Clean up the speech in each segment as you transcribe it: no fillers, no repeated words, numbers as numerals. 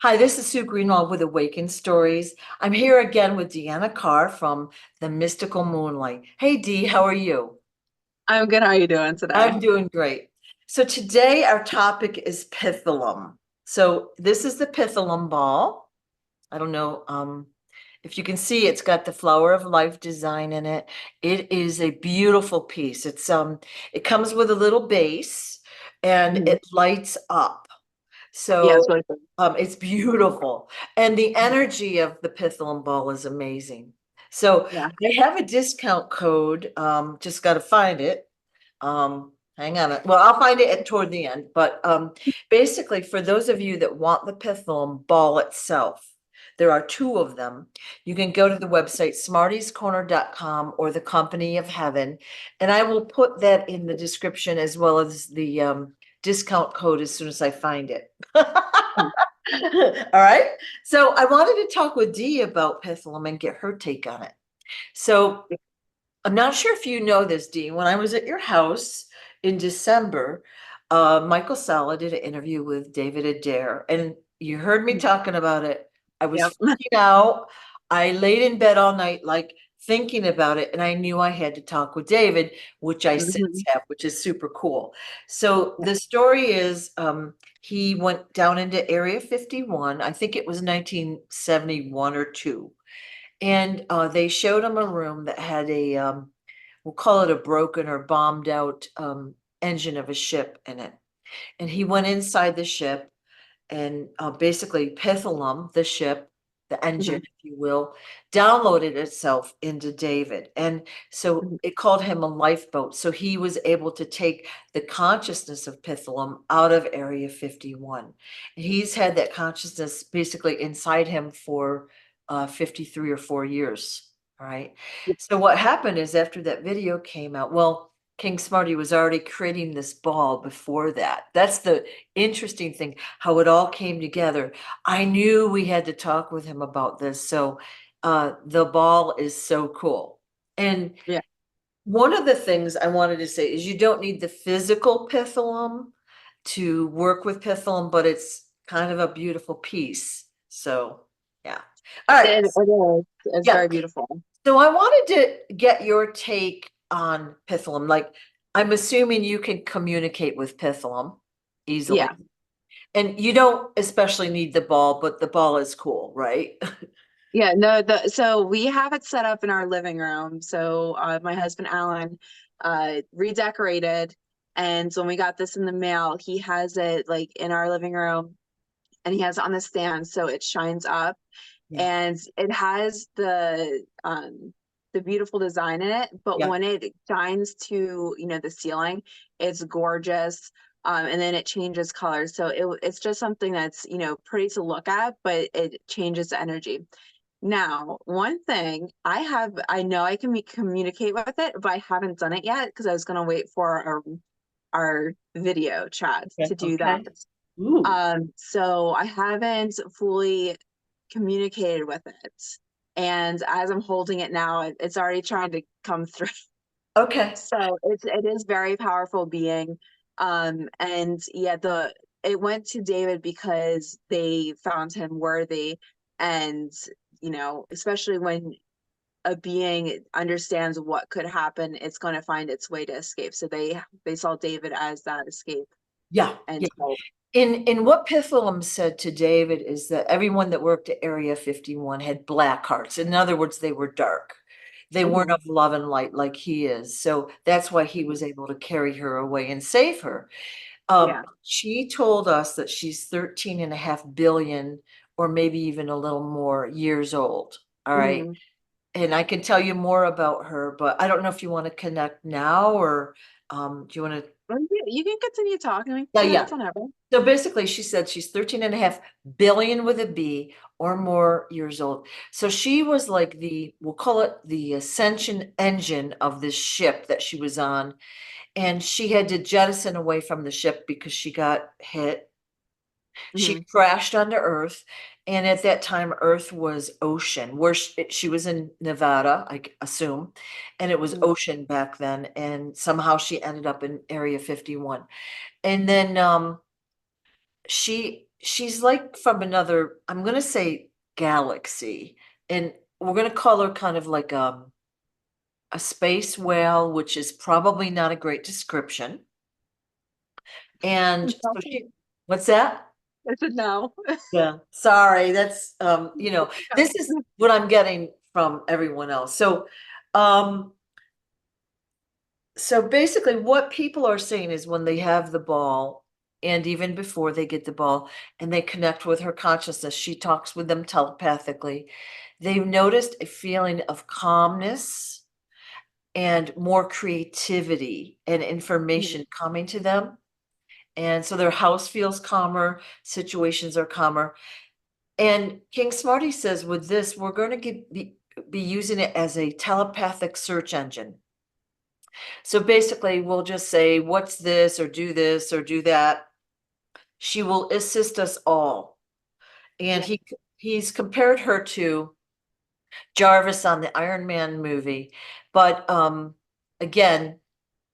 Hi, this is Sue Greenwald with Awakened Stories. I'm here again with Deanna Carr from The Mystical Moonlight. Hey, Dee, how are you? I'm good. How are you doing I'm today? doing great. So today our topic is Pitholem. So this is the Pitholem ball. I don't know if you can see it's got the flower of life design in it. It is a beautiful piece. It comes with a little base and Mhm. it lights up. Yeah, So it's really good. it's beautiful. And the energy of the Pitholem ball is amazing. So Yeah. I have a discount code, just got to find it. Hang on. Well, I'll find it toward the end. But basically, for those of you that want the Pitholem ball itself, there are two of them. You can go to the website smartiescorner.com or the Company of Heaven, and I will put that in the description as well as the discount code as soon as I find it. Mm. All right. So I wanted to talk with Dee about Pitholem and get her take on it. So I'm not sure if you know this, Dee. When I was at your house in December, Michael Sala did an interview with David Adair, and you heard me talking about it. I was Yep. freaking out. I laid in bed all night, like thinking about it, and I knew I had to talk with David, which I since Mhm. have, which is super cool. So Yeah. the story is, he went down into Area 51. I think it was 1971 or two, and they showed him a room that had we'll call it a broken or bombed out engine of a ship in it. And he went inside the ship and basically Pitholem, the ship, the engine, Mhm. if you will, downloaded itself into David. And so Mhm. it called him a lifeboat. So he was able to take the consciousness of Pitholem out of Area 51. And he's had that consciousness basically inside him for 53 or 4 years. All right. So what happened is after that video came out, well, King Smarty was already creating this ball before that. That's the interesting thing, how it all came together. I knew we had to talk with him about this. So the ball is so cool. And Yeah. one of the things I wanted to say is you don't need the physical pitholum to work with pitholum, but it's kind of a beautiful piece. So yeah. All right. It is. It's Yeah. very beautiful. So I wanted to get your take on pitholum. Like, I'm assuming you can communicate with pitholum easily. Yeah. And you don't especially need the ball, but the ball is cool, right? Yeah. No, so we have it set up in our living room. So my husband Alan redecorated. And so when we got this in the mail, he has it like in our living room and he has it on the stand so it shines up. Yeah. And it has the beautiful design in it, but Yeah. when it shines to the ceiling, it's gorgeous. And then it changes colors, so it's just something that's pretty to look at, but it changes the energy. Now, one thing I know I can communicate with it, but I haven't done it yet because I was going to wait for our video chat Okay. to do that. Okay. Ooh. So I haven't fully communicated with it. And as I'm holding it now, it's already trying to come through. Okay. So it is very powerful being. And yeah, it went to David because they found him worthy. And, especially when a being understands what could happen, it's going to find its way to escape. So they saw David as that escape Yeah. and Yeah. hope. In what Pitholum said to David is that everyone that worked at Area 51 had black hearts. In other words, they were dark. They weren't Mhm. of love and light like he is. So that's why he was able to carry her away and save her. Yeah. She told us that she's 13 and a half billion, or maybe even a little more years old. All right. Mhm. And I can tell you more about her, but I don't know if you want to connect now or do you want to? Well, you can continue talking. We can Yeah, yeah. connect whenever. So basically, she said she's 13 and a half billion with a B or more years old. So she was like we'll call it the ascension engine of this ship that she was on. And she had to jettison away from the ship because she got hit. She Mhm. crashed onto Earth. And at that time, Earth was ocean, where she was in Nevada, I assume. And it was Mhm. ocean back then. And somehow she ended up in Area 51. And then she she's like from another, I'm gonna say galaxy, and we're gonna call her kind of like a space whale, which is probably not a great description. And so No. what's that? I said no. Yeah, sorry, that's, this is what I'm getting from everyone else. Um, so basically what people are saying is when they have the ball, and even before they get the ball and they connect with her consciousness, she talks with them telepathically. They've noticed a feeling of calmness and more creativity and information coming to them. And so their house feels calmer, situations are calmer. And King Smarty says with this, we're going to be using it as a telepathic search engine. So basically, we'll just say, what's this, or do that. She will assist us all. And Yeah, he's compared her to Jarvis on the Iron Man movie. But again,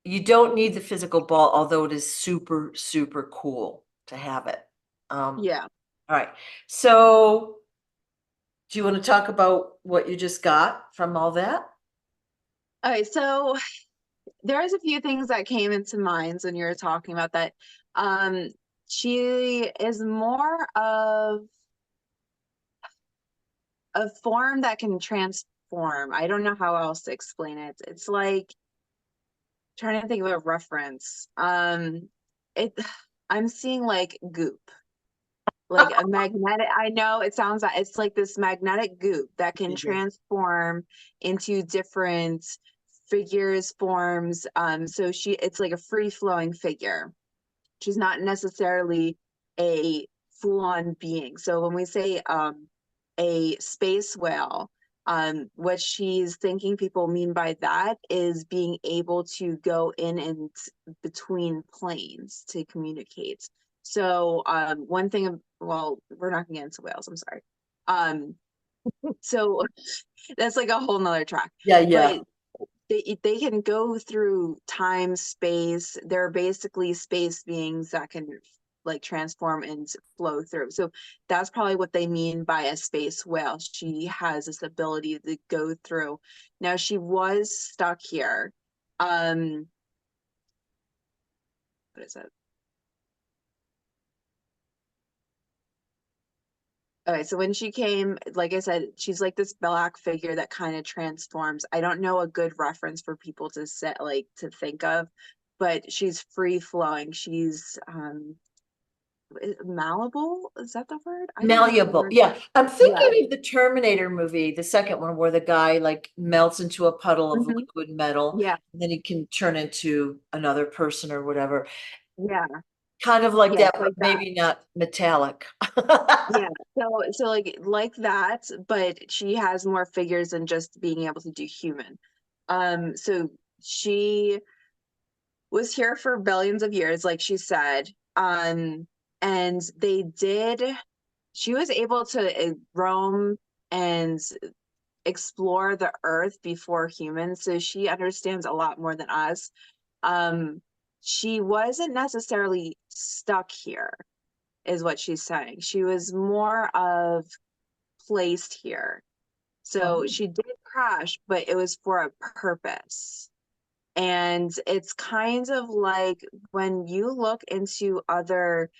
you don't need the physical ball, although it is super, super cool to have it. yeah. All right. So do you want to talk about what you just got from all that? Okay, so there's a few things that came into mind when you were talking about that. Um, she is more of a form that can transform. I don't know how else to explain it. It's like trying to think of a reference. It I'm seeing like goop, like a magnetic. I know it sounds like it's like this magnetic goop that can Mhm. transform into different figures, forms. So it's like a free flowing figure. She's not necessarily a full-on being. So when we say a space whale, what she's thinking people mean by that is being able to go in and between planes to communicate. So one thing, well, we're not gonna get into whales, I'm sorry. Um, so that's like a whole nother track. Yeah, yeah. But they can go through time, space. They're basically space beings that can like transform and flow through. So that's probably what they mean by a space whale. She has this ability to go through. Now she was stuck here. Um, what is it? Okay, so when she came, like I said, she's like this black figure that kind of transforms. I don't know a good reference for people to set like to think of, but she's free flowing. She's malleable. Is that the word? I don't know what the Malleable. word. Yeah. I'm Yeah. thinking of the Terminator movie, the second one, where the guy like melts into a puddle of Hmm. liquid metal, Yeah. and then he can turn into another person or whatever. Yeah. Kind of like Yeah. that, It's but like that. maybe not metallic. Yeah. So like that, but she has more figures than just being able to do human. So she was here for billions of years, like she said. And she was able to roam and explore the earth before humans, so she understands a lot more than us. Um, she wasn't necessarily stuck here, is what she's saying. She was more of placed here. So Oh. she did crash, but it was for a purpose. And it's kind of like when you look into other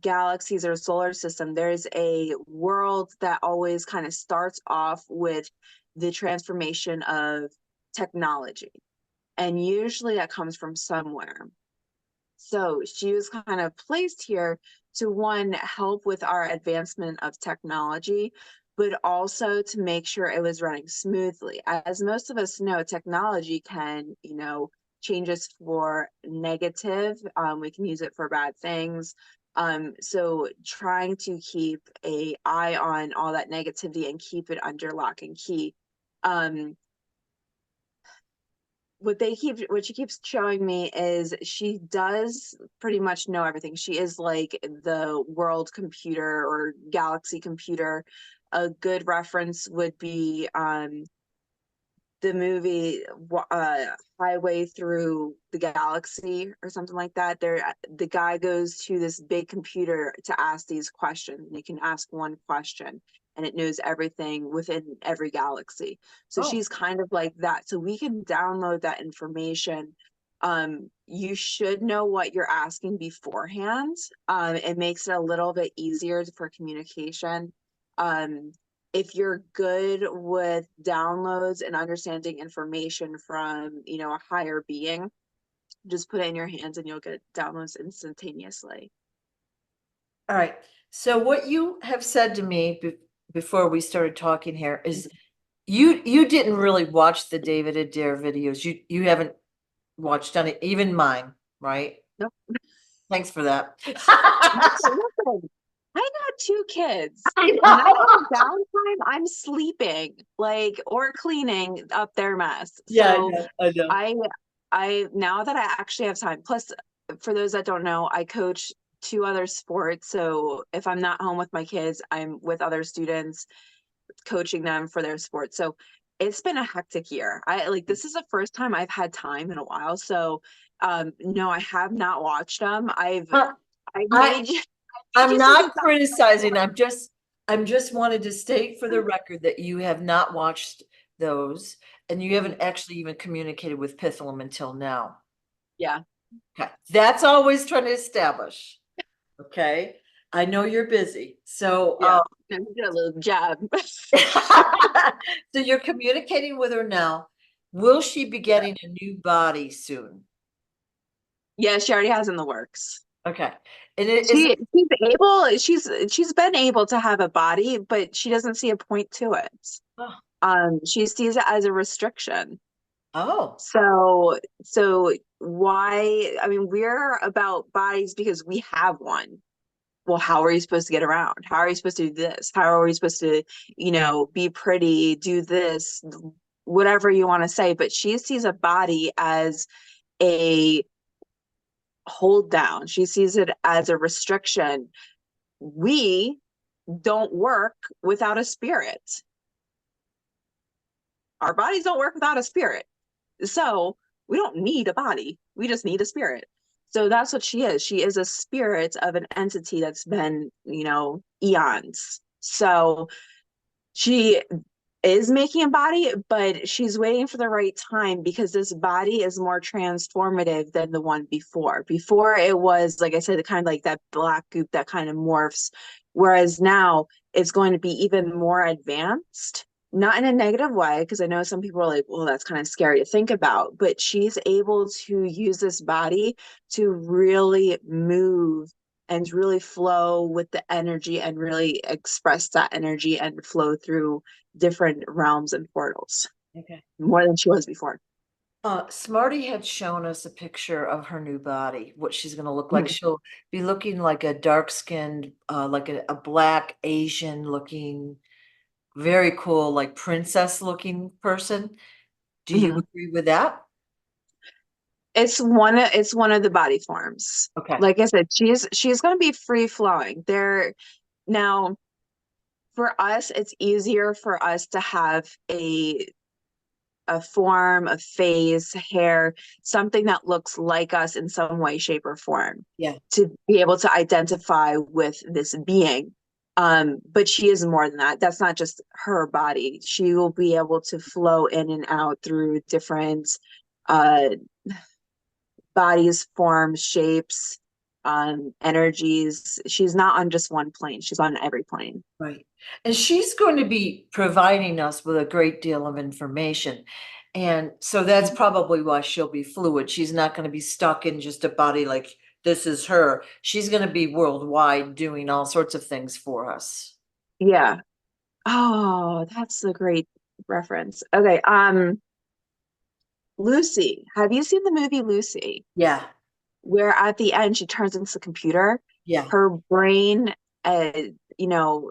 galaxies or solar system, there's a world that always kind of starts off with the transformation of technology. And usually that comes from somewhere. So she was kind of placed here to one, help with our advancement of technology, but also to make sure it was running smoothly. As most of us know, technology can, change us for negative. We can use it for bad things. So trying to keep a eye on all that negativity and keep it under lock and key. Um, what she keeps showing me is she does pretty much know everything. She is like the world computer or galaxy computer. A good reference would be the movie Highway Through the Galaxy or something like that. The guy goes to this big computer to ask these questions. You can ask one question and it knows everything within every galaxy. So Oh, she's kind of like that. So we can download that information. You should know what you're asking beforehand. It makes it a little bit easier for communication. If you're good with downloads and understanding information from, a higher being, just put it in your hands and you'll get downloads instantaneously. all right. So what you have said to me before we started talking here is you didn't really watch the David Adair videos. You haven't watched any, even mine, right? Nope. Thanks for that. Listen, I got two kids. I When I know. have downtime, I'm sleeping, like, or cleaning up their mess. Yeah, I So know. I know. I now that I actually have time, plus for those that don't know, I coach two other sports. So if I'm not home with my kids, I'm with other students coaching them for their sports. So it's been a hectic year. This is the first time I've had time in a while. So no, I have not watched them. Huh, I've I made you made I'm you see the not criticizing. I'm just wanted to state for the record that you have not watched those and you haven't actually even communicated with Pitholem until now. Yeah. Okay. That's always trying to establish. Okay. I know you're busy. So Yeah. I did a little job. so you're communicating with her now. Will she be getting a new body soon? Yeah, she already has in the works. Okay. And it is She's been able to have a body, but she doesn't see a point to it. oh, She sees it as a restriction. oh, So why, I mean, we're about bodies because we have one. Well, how are you supposed to get around? How are you supposed to do this? How are we supposed to, be pretty, do this, whatever you want to say? But she sees a body as a hold down. She sees it as a restriction. We don't work without a spirit. Our bodies don't work without a spirit. So we don't need a body. We just need a spirit. So that's what she is. She is a spirit of an entity that's been, eons. So she is making a body, but she's waiting for the right time because this body is more transformative than the one before. Before it was, like I said, kind of like that black goop that kind of morphs, whereas now it's going to be even more advanced, not in a negative way, because I know some people are like, well, that's kind of scary to think about, but she's able to use this body to really move and really flow with the energy and really express that energy and flow through different realms and portals okay. more than she was before. Smarty had shown us a picture of her new body, what she's going to look like. Mhm. She'll be looking like a dark-skinned, like a black Asian looking, very cool, like princess looking person. Do you Mhm. agree with that? It's one of the body forms. Okay. Like I said, she's going to be free flowing. There now for us, it's easier for us to have a form, a face, hair, something that looks like us in some way, shape, or form Yeah. to be able to identify with this being. But she is more than that. That's not just her body. She will be able to flow in and out through different uh, bodies, forms, shapes, energies. She's not on just one plane. She's on every plane. Right. And she's going to be providing us with a great deal of information. And so that's probably why she'll be fluid. She's not going to be stuck in just a body like this is her. She's going to be worldwide doing all sorts of things for us. Yeah. Oh, that's a great reference. Okay. Lucy. Have you seen the movie Lucy? Yeah. Where at the end she turns into a computer? Yeah. Her brain, uh, you know,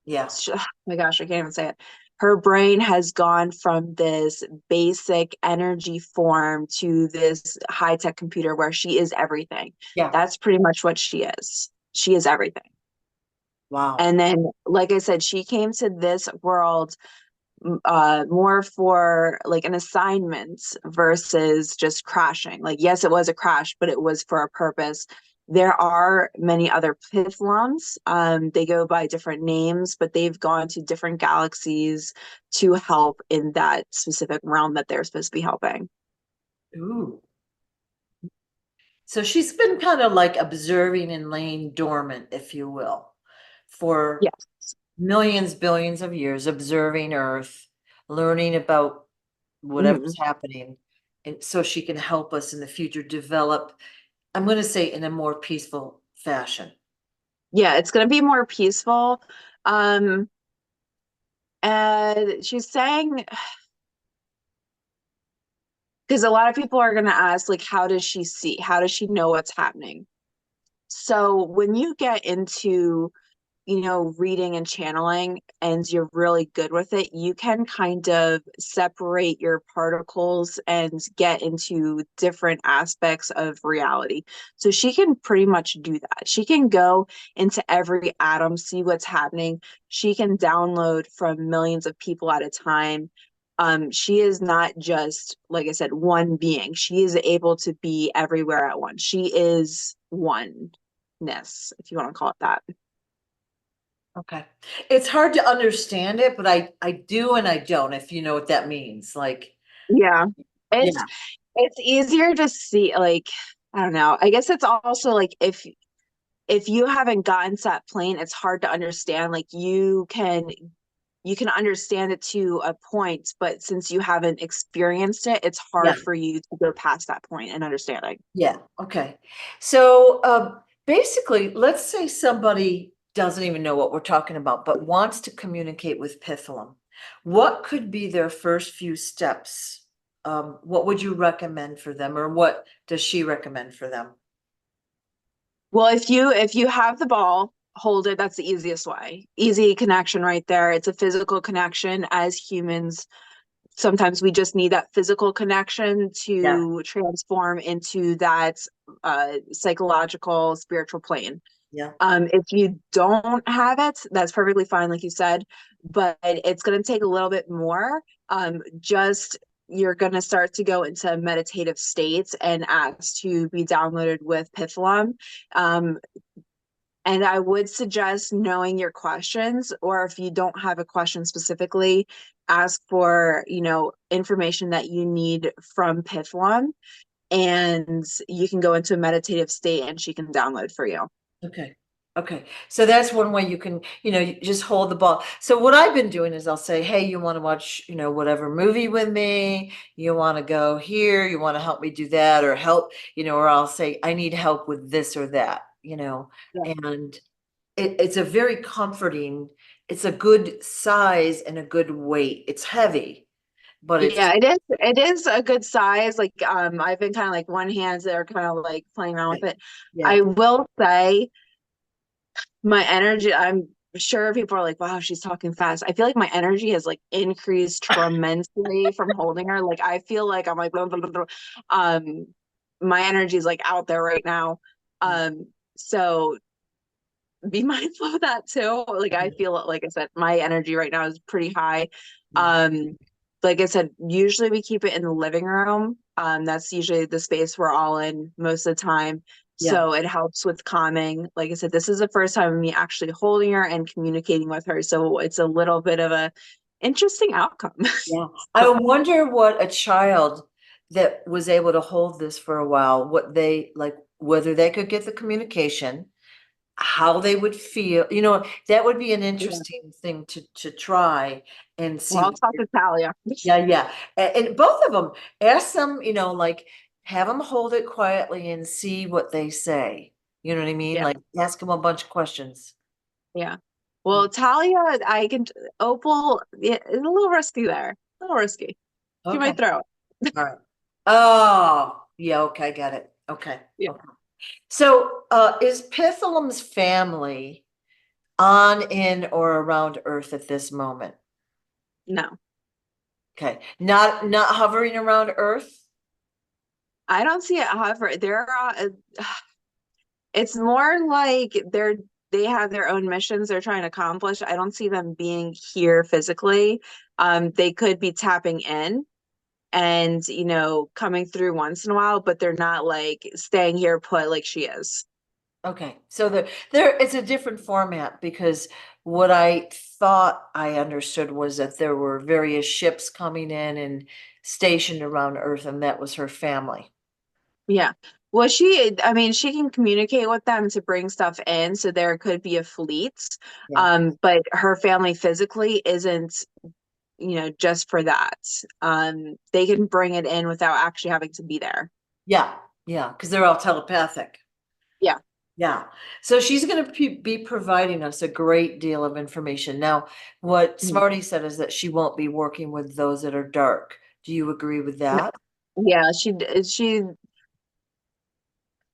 Yeah. oh my gosh, I can't even say it. Her brain has gone from this basic energy form to this high-tech computer where she is everything. Yeah. That's pretty much what she is. She is everything. Wow. And then, like I said, she came to this world more for like an assignment versus just crashing. Like, yes, it was a crash, but it was for a purpose. There are many other Pitholems. They go by different names, but they've gone to different galaxies to help in that specific realm that they're supposed to be helping. Ooh. So she's been kind of like observing and laying dormant, if you will, for Yes. millions, billions of years, observing Earth, learning about Hmm. whatever's happening. And so she can help us in the future develop, I'm going to say, in a more peaceful fashion. Yeah, it's going to be more peaceful. Um, and she's saying, because a lot of people are going to ask, like, how does she see? How does she know what's happening? So when you get into, reading and channeling and you're really good with it, you can kind of separate your particles and get into different aspects of reality. So she can pretty much do that. She can go into every atom, see what's happening. She can download from millions of people at a time. She is not just, like I said, one being. She is able to be everywhere at once. She is oneness, if you want to call it that. Okay. It's hard to understand it, but I do and I don't, if you know what that means. Like, Yeah. It's yeah, it's easier to see, like, I don't know. I guess it's also like if you haven't gotten to that plane, it's hard to understand. Like you can understand it to a point, but since you haven't experienced it, it's yeah, hard for you to go past that point and understanding. yeah. Okay. So basically, let's say somebody doesn't even know what we're talking about, but wants to communicate with Pitholem. What could be their first few steps? What would you recommend for them, or what does she recommend for them? Well, if you have the ball, hold it. That's the easiest way. Easy connection right there. It's a physical connection. As humans, sometimes we just need that physical connection Yeah, to transform into that psychological, spiritual plane. yeah. If you don't have it, that's perfectly fine, like you said, but it's going to take a little bit more. Just you're going to start to go into meditative states and ask to be downloaded with Pitholem. Um, and I would suggest knowing your questions, or if you don't have a question specifically, ask for, information that you need from Pitholem, and you can go into a meditative state and she can download for you. Okay. Okay. So that's one way you can, you just hold the ball. So what I've been doing is I'll say, hey, you want to watch, whatever movie with me? You want to go here? You want to help me do that or help, or I'll say, I need help with this or that, Yeah. and it's a very comforting, it's a good size and a good weight. It's heavy, but it's, Yeah, it is a good size. Like I've been kind of like one hands that are kind of like playing around with it. yeah. I will say my energy, I'm sure people are like, wow, she's talking fast. I feel like my energy has like increased tremendously from holding her. Like I feel like I'm like blah, blah, blah, blah. Um my energy is like out there right now. So be mindful of that too. Like I feel like I said, my energy right now is pretty high. Yeah. Um, like I said, usually we keep it in the living room. That's usually the space we're all in most of the time. Yeah. So it helps with calming. Like I said, this is the first time of me actually holding her and communicating with her. So it's a little bit of a interesting outcome. Yeah. I wonder what a child that was able to hold this for a while, what they like, whether they could get the communication, how they would feel, that would be an Yeah. interesting thing to try and Well, see. I'll talk to Talia. Yeah, yeah. And both of them, ask them, like have them hold it quietly and see what they say. You know what I mean? Yeah. Like ask them a bunch of questions. Yeah. Well, Talia, I can, Opal, yeah, it's a little risky there. A little risky. She Okay. might throw it. All right. Oh, yeah, okay, got it. Okay. Yeah. Okay. So, is Pitholem's family on, in, or around Earth at this moment? No, Okay, not hovering around Earth? I don't see it. However, it's more like they're they have their own missions they're trying to accomplish. I don't see them being here physically. They could be tapping in and, coming through once in a while, but they're not like staying here put like she is. Okay, so there it's a different format because what I thought I understood was that there were various ships coming in and stationed around Earth, and that was her family. Yeah. Well, I mean, she can communicate with them to bring stuff in, so there could be a fleet. Yeah. But her family physically isn't, just for that. They can bring it in without actually having to be there. Yeah, yeah, because they're all telepathic. Yeah. Yeah. So she's going to be providing us a great deal of information. Now, what Mhm. Smarty said is that she won't be working with those that are dark. Do you agree with that? Yeah,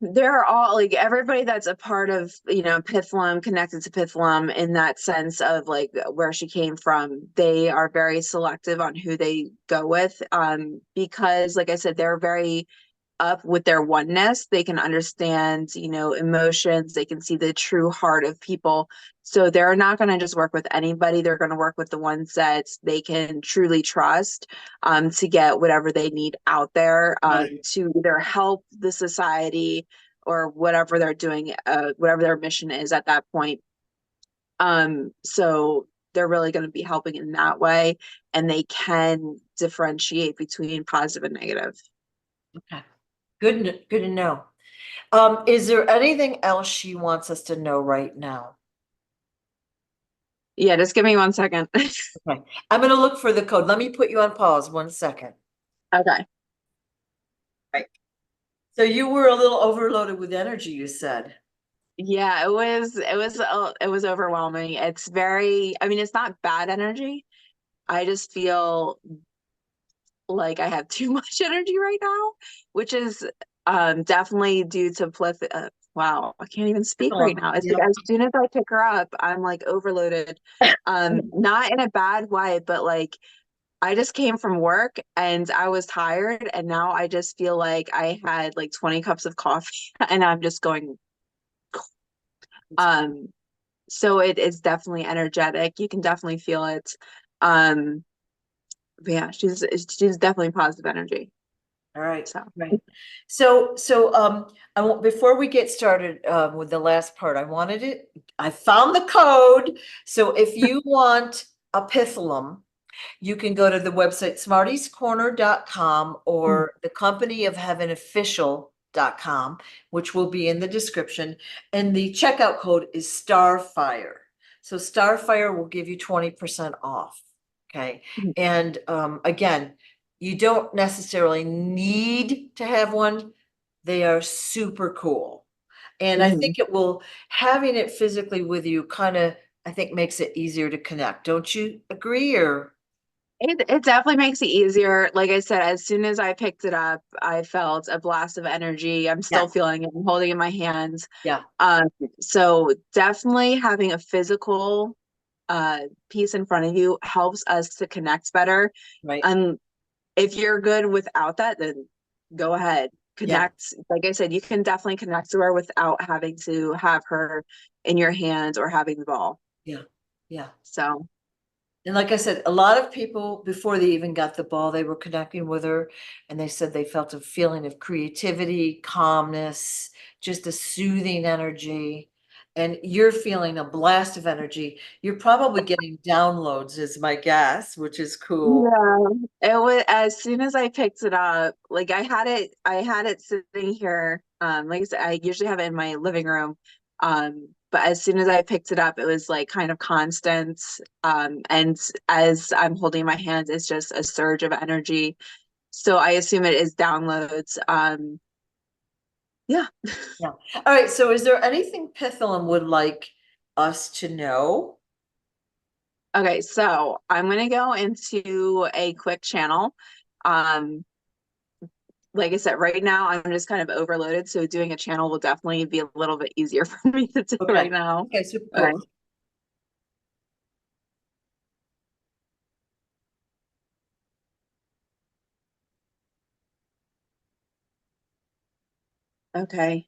they're all like everybody that's a part of, Pitholem, connected to Pitholem in that sense of like where she came from. They are very selective on who they go with, because like I said, they're very up with their oneness. They can understand, emotions. They can see the true heart of people. So they're not going to just work with anybody. They're going to work with the ones that they can truly trust, to get whatever they need out there, Right. to either help the society or whatever they're doing, whatever their mission is at that point. So they're really going to be helping in that way, and they can differentiate between positive and negative. Okay. Good to know. Is there anything else she wants us to know right now? Yeah, just give me 1 second. Okay. I'm going to look for the code. Let me put you on pause 1 second. Okay. Right. So you were a little overloaded with energy, you said. Yeah, it was overwhelming. It's very, I mean, it's not bad energy. I just feel like I have too much energy right now, which is definitely due to wow, I can't even speak right now. It's Yep. like as soon as I pick her up, I'm like overloaded. Not in a bad way, but like I just came from work and I was tired, and now I just feel like I had like 20 cups of coffee and I'm just going. Um, so it is definitely energetic. You can definitely feel it. Um, but yeah, she's definitely positive energy. All right, So right. So I want before we get started with the last part, I found the code. So if you want a pitholum, you can go to the website smartiescorner.com or the company of heaven official.com, which will be in the description. And the checkout code is Starfire. So Starfire will give you 20% off. Okay. And again, you don't necessarily need to have one. They are super cool. And I Mhm. think having it physically with you kind of, I think makes it easier to connect. Don't you agree or? It definitely makes it easier. Like I said, as soon as I picked it up, I felt a blast of energy. I'm Yeah, still feeling it. I'm holding it in my hands. yeah, So definitely having a physical piece in front of you helps us to connect better. right. And if you're good without that, then go ahead. Yeah, Connect. Like I said, you can definitely connect to her without having to have her in your hands or having the ball. yeah, yeah. So And like I said, a lot of people, before they even got the ball, they were connecting with her and they said they felt a feeling of creativity, calmness, just a soothing energy. And you're feeling a blast of energy. You're probably getting downloads, is my guess, which is cool. yeah, it was as soon as I picked it up, like I had it sitting here. Like I said, I usually have it in my living room. But as soon as I picked it up, it was like kind of constant. And as I'm holding my hands, it's just a surge of energy. So I assume it is downloads. Yeah. Yeah. All right. So is there anything Pitholem would like us to know? Okay, so I'm gonna go into a quick channel. Um, like I said, right now I'm just kind of overloaded, so doing a channel will definitely be a little bit easier for me to do Okay. right now. Okay. So Okay. go. Okay.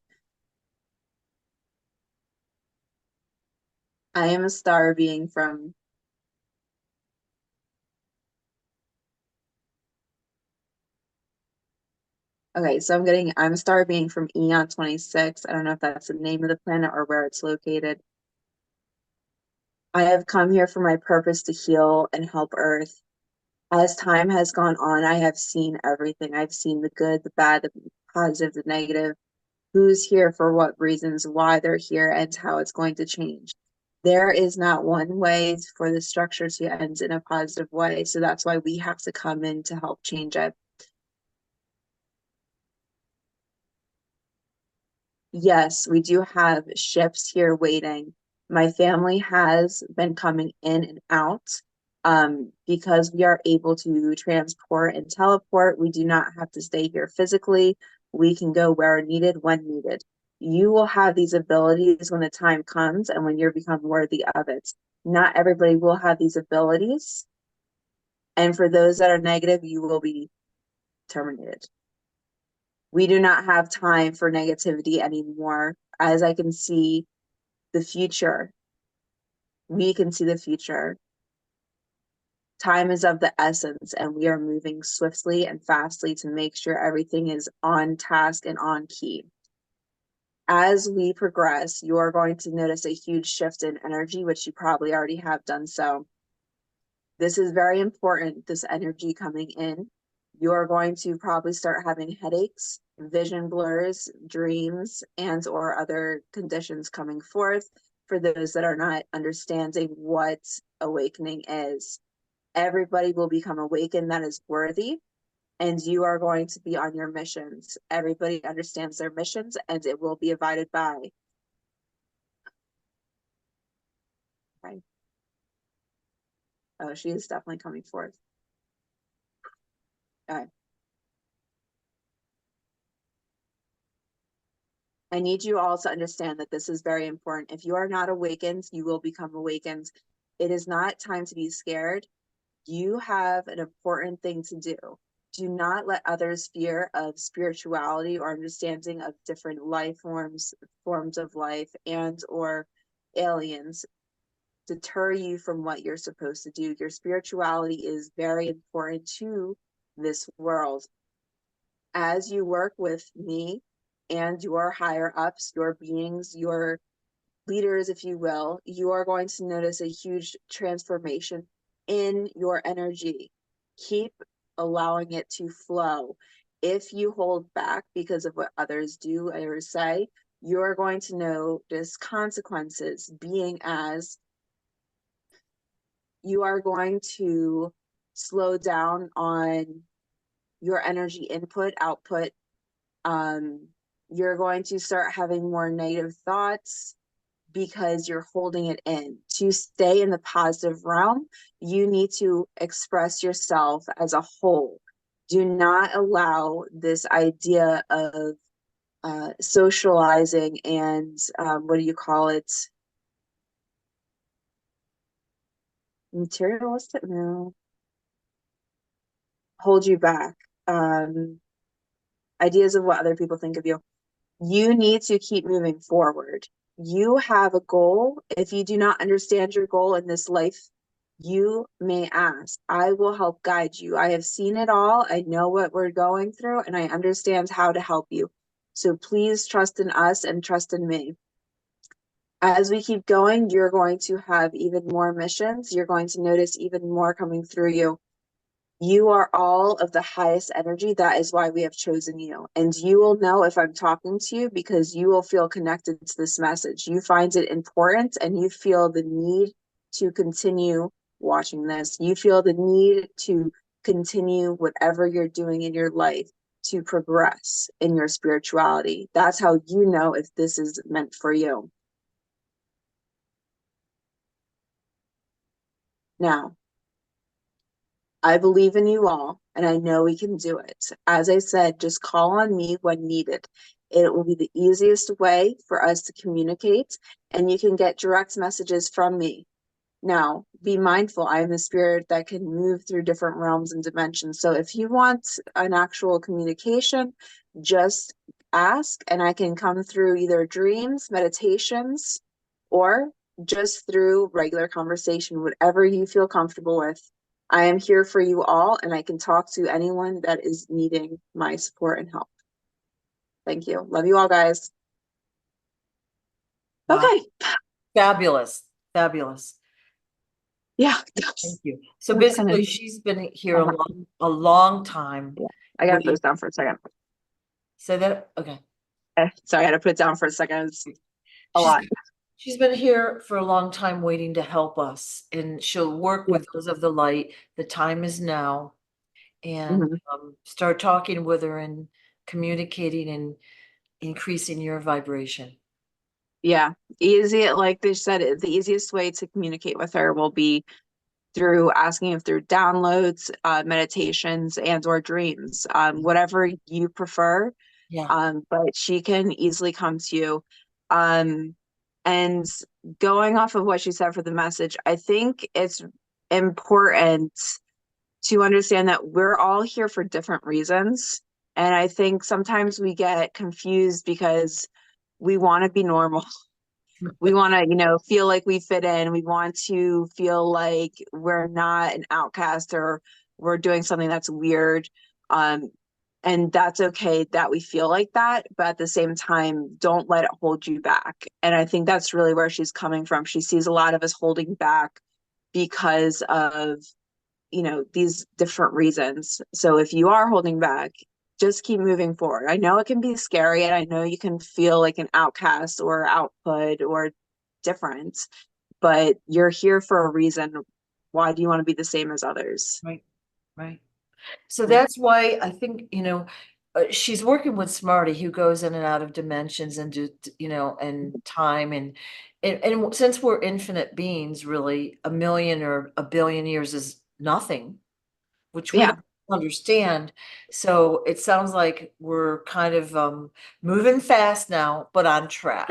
I am a star being from, okay, so I'm a star being from Eon 26. I don't know if that's the name of the planet or where it's located. I have come here for my purpose to heal and help Earth. As time has gone on, I have seen everything. I've seen the good, the bad, the positive, the negative, who's here for what reasons, why they're here, and how it's going to change. There is not one way for the structure to end in a positive way. So that's why we have to come in to help change it. Yes, we do have ships here waiting. My family has been coming in and out because we are able to transport and teleport. We do not have to stay here physically. We can go where needed when needed. You will have these abilities when the time comes and when you become worthy of it. Not everybody will have these abilities. And for those that are negative, you will be terminated. We do not have time for negativity anymore. As I can see the future, we can see the future. Time is of the essence, and we are moving swiftly and fastly to make sure everything is on task and on key. As we progress, you are going to notice a huge shift in energy, which you probably already have done so. This is very important, this energy coming in. You're going to probably start having headaches, vision blurs, dreams, and or other conditions coming forth for those that are not understanding what awakening is. Everybody will become awakened that is worthy, and you are going to be on your missions. Everybody understands their missions, and it will be abided by. Okay. Oh, she is definitely coming forth. Okay. I need you all to understand that this is very important. If you are not awakened, you will become awakened. It is not time to be scared. You have an important thing to do. Do not let others' fear of spirituality or understanding of different life forms, forms of life, and or aliens deter you from what you're supposed to do. Your spirituality is very important to this world. As you work with me and your higher ups, your beings, your leaders, if you will, you are going to notice a huge transformation in your energy. Keep allowing it to flow. If you hold back because of what others do or say, you're going to notice consequences, being as you are going to slow down on your energy input, output. Um, you're going to start having more negative thoughts because you're holding it in. To stay in the positive realm, you need to express yourself as a whole. Do not allow this idea of socializing and what do you call it? Materialistic? No. Hold you back. Um, Ideas of what other people think of you. You need to keep moving forward. You have a goal. If you do not understand your goal in this life, you may ask. I will help guide you. I have seen it all. I know what we're going through, and I understand how to help you. So please trust in us and trust in me. As we keep going, you're going to have even more missions. You're going to notice even more coming through you. You are all of the highest energy. That is why we have chosen you. And you will know if I'm talking to you because you will feel connected to this message. You find it important and you feel the need to continue watching this. You feel the need to continue whatever you're doing in your life to progress in your spirituality. That's how you know if this is meant for you. Now, I believe in you all, and I know we can do it. As I said, just call on me when needed. It will be the easiest way for us to communicate, and you can get direct messages from me. Now, be mindful, I am a spirit that can move through different realms and dimensions. So if you want an actual communication, just ask, and I can come through either dreams, meditations, or just through regular conversation, whatever you feel comfortable with. I am here for you all, and I can talk to anyone that is needing my support and help. Thank you. Love you all, guys. Wow. Okay. Fabulous, fabulous. Yeah. Thank you. So That's kind of, basically, she's been here a long time. yeah. I gotta put Waiting. this down for a second. Say that, okay. Sorry, I had to put it down for a second. It's a She's lot. she's been here for a long time waiting to help us, and she'll work Yeah. with those of the light. The time is now, and Mhm. start talking with her and communicating and increasing your vibration. Yeah. Easy, like they said, the easiest way to communicate with her will be through asking if through downloads, meditations, and or dreams, whatever you prefer. Yeah, But she can easily come to you. Um, and going off of what she said for the message, I think it's important to understand that we're all here for different reasons. And I think sometimes we get confused because we want to be normal. We want to, feel like we fit in. We want to feel like we're not an outcast or we're doing something that's weird. Um, and that's okay that we feel like that. But at the same time, don't let it hold you back. And I think that's really where she's coming from. She sees a lot of us holding back because of these different reasons. So if you are holding back, just keep moving forward. I know it can be scary, and I know you can feel like an outcast or output or different, but you're here for a reason. Why do you want to be the same as others? right, right. So Yeah. that's why I think, she's working with Smarty, who goes in and out of dimensions and and time and since we're infinite beings, really, a million or a billion years is nothing, which we Yeah. don't understand. So it sounds like we're kind of moving fast now, but on Yeah. track.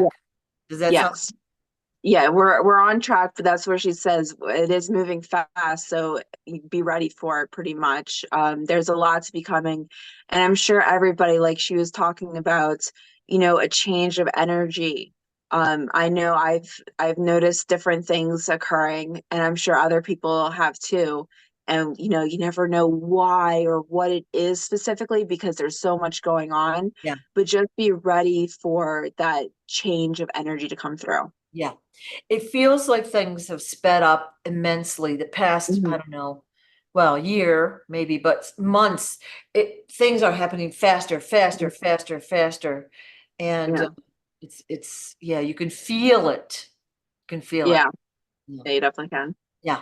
Does that sound? Yes. Yeah, we're on track, but that's where she says it is moving fast, so be ready for it pretty much. There's a lot to be coming, and I'm sure everybody, like she was talking about, a change of energy. I know I've noticed different things occurring, and I'm sure other people have too. And you never know why or what it is specifically because there's so much going on, Yeah. but just be ready for that change of energy to come through. Yeah. It feels like things have sped up immensely the past, I Mhm. don't know, well, year maybe, but months. Things are happening faster, faster, faster, faster. And Yeah. yeah, you can feel it. You can feel it. Yeah. Yeah. Yeah, you definitely can. Yeah.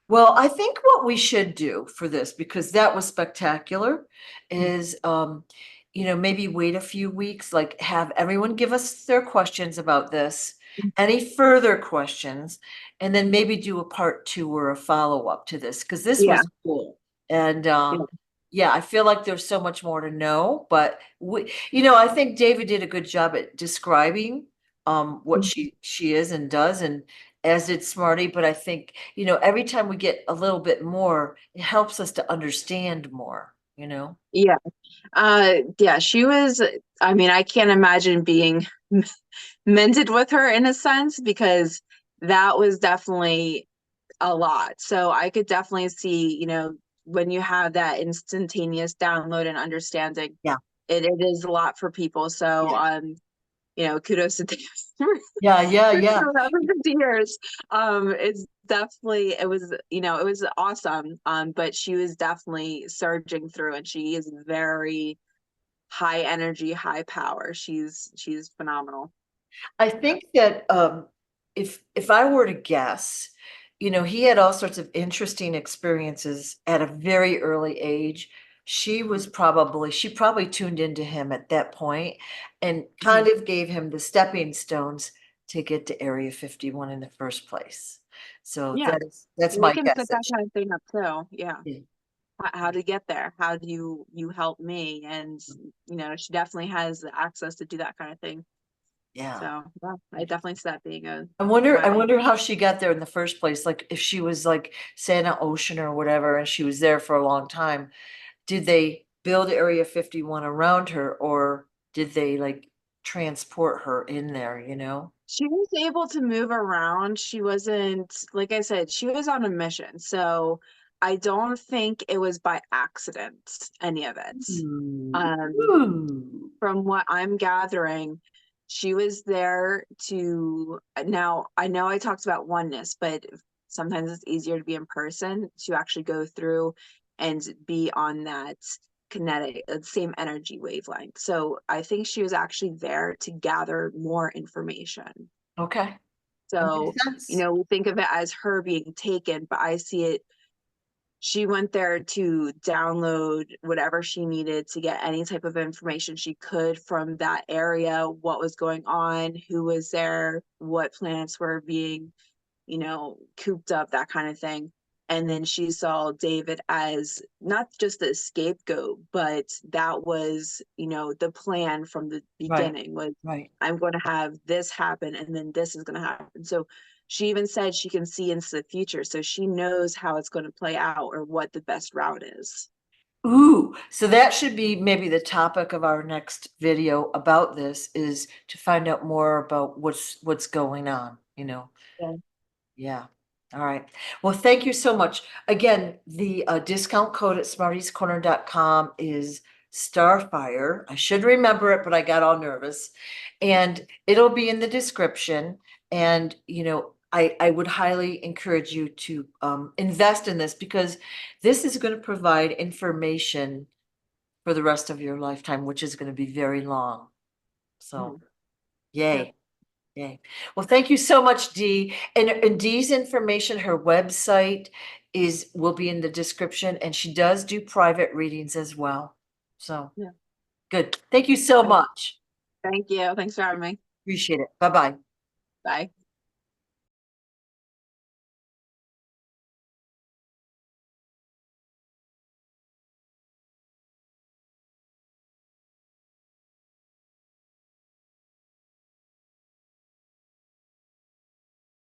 Well, I think what we should do for this, because that was spectacular, is maybe wait a few weeks, like have everyone give us their questions about this, any further questions, and then maybe do a part two or a follow-up to this, because this Yeah. was cool. And Yeah. yeah, I feel like there's so much more to know, but I think David did a good job at describing what Mhm. she is and does, and as did Smarty, but I think, every time we get a little bit more, it helps us to understand more. Yeah. Yeah, she was, I mean, I can't imagine being mentored with her in a sense because that was definitely a lot. So I could definitely see, when you have that instantaneous download and understanding, Yeah, it is a lot for people. So yeah, kudos to Dave yeah, yeah, for yeah, showing up for 50 years. It's definitely it was awesome. But she was definitely surging through and she is very high energy, high power. She's phenomenal. I Yeah. think that if I were to guess, he had all sorts of interesting experiences at a very early age. She probably tuned into him at that point and kind Mhm. of gave him the stepping stones to get to Area 51 in the first place. So Yeah. that's And they my can guess set that that kind of thing up too. Yeah. yeah. How to get there? How do you help me? And she definitely has the access to do that kind of thing. Yeah. So yeah, I definitely see that being a I viable. wonder how she got there in the first place. Like if she was like say in an ocean or whatever, and she was there for a long time. Did they build Area 51 around her, or did they like transport her in there? She was able to move around. She wasn't, like I said, she was on a mission. So I don't think it was by accident, any of it. Ooh. Um, Ooh. from what I'm gathering, she was there to, now I know I talked about oneness, but sometimes it's easier to be in person to actually go through and be on that kinetic, same energy wavelength. So I think she was actually there to gather more information. Okay, that So, makes sense. we think of it as her being taken, but I see it, she went there to download whatever she needed to get any type of information she could from that area, what was going on, who was there, what planets were being, cooped up, that kind of thing. And then she saw David as not just the scapegoat, but that was, the plan from the Right, beginning was, right. I'm going to have this happen and then this is going to happen. So she even said she can see into the future. So she knows how it's going to play out or what the best route is. Ooh, so that should be maybe the topic of our next video about this, is to find out more about what's going on, you know? Yeah. Yeah. All right. Well, thank you so much. Again, the discount code at smartiescorner.com is Starfire. I should remember it, but I got all nervous. And it'll be in the description. And, I would highly encourage you to invest in this, because this is going to provide information for the rest of your lifetime, which is going to be very long. So, Mhm. Yep. yay. Yay. Well, thank you so much, Dee. And Dee's information, her website will be in the description, and she does do private readings as well. So Yeah. good. Thank you so much. Thank you. Thanks for having me. Appreciate it. Bye-bye. Bye.